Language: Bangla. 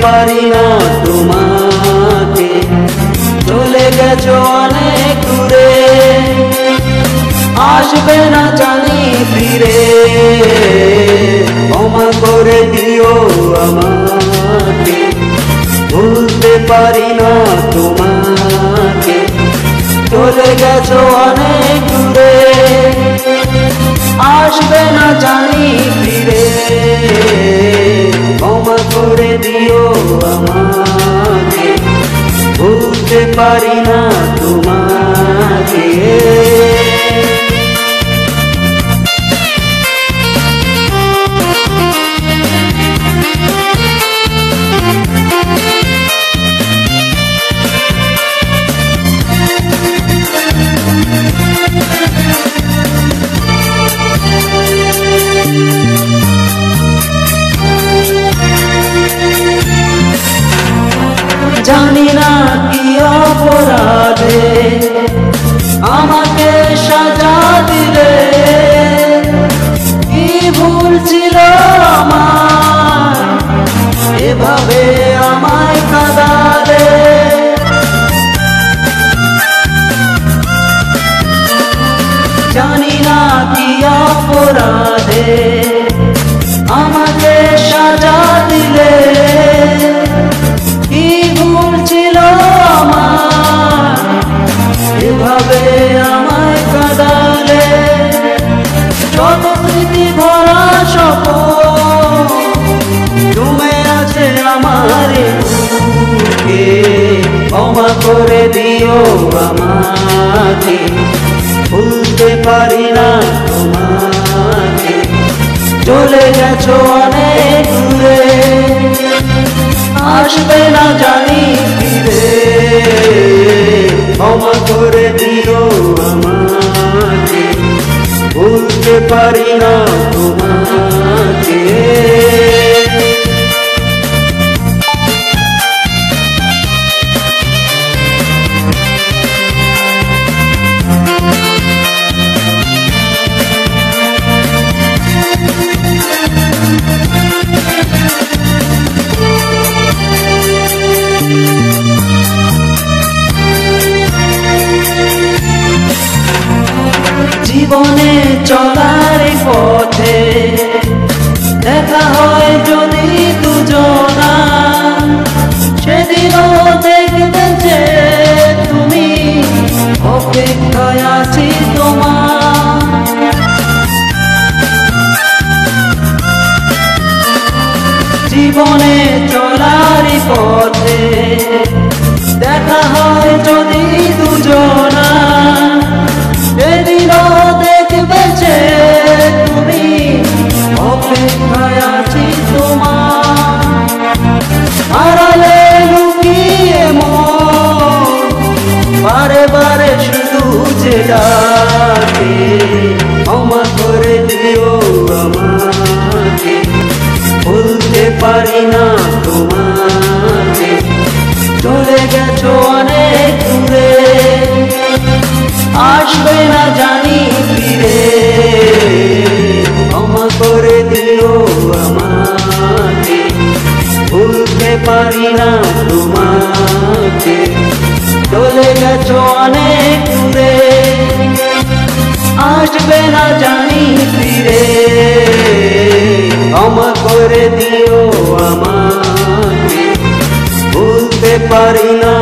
পারি না তোমাকে, চলে গেছো অনেক দূরে, আসবে না জানি ফিরে। ক্ষমা করে দিও আমাকে, ভুলতে পারি না তোমাকে, চলে গেছো অনেক দূরে, আসবে না জানি ফিরে। ক্ষমা করে দিও আমাকে, ভুলতে পারি না তোমাকে। জানি না কি অপরাধে আমাকে সাজা দিলে, কি ভুল ছিল আমার এভাবে আমায় কাঁদালে। জানি না কি অপরাধে আমাকে সাজা দিলে, কি ভুল ছিল আমার এভাবে আমায় কাঁদালে। যত স্মৃতি ভরা স্বপ্ন জমে আছে আমার বুকে, ক্ষমা করে দিও আমাকে, ভুলতে পারি না তোমাকে, চলে গেছো অনেক দূরে, আসবে না জানি ফিরে। ক্ষমা করে দিও আমাকে, ভুলতে পারি না তোমাকে। জীবনে চলার পথে দেখা হয় যদি দুজনা, সেদিনও দেখবে যে তুমি, অপেক্ষায় আছি তোমার। জীবনে চলার পথে দেখা হয় যদি দুজনা, সেদিনও দেখবে যে তুমি, অপেক্ষায় আছি তোমার। হারালে লুকিয়ে মন বারে বারে শুধু যে ডাকে, ক্ষমা করে দিও আমাকে, ভুলতে পারি না তোমাকে, চলে গেছো অনেক দূরে, আসবে না জানি ফিরে। ক্ষমা করে দিও আমাকে, ভুলতে পারি না তোমাকে, চলে গেছো অনেক দূরে, আসবে না জানি ফিরে। ক্ষমা করে দিও আমাকে, ভুলতে পারি না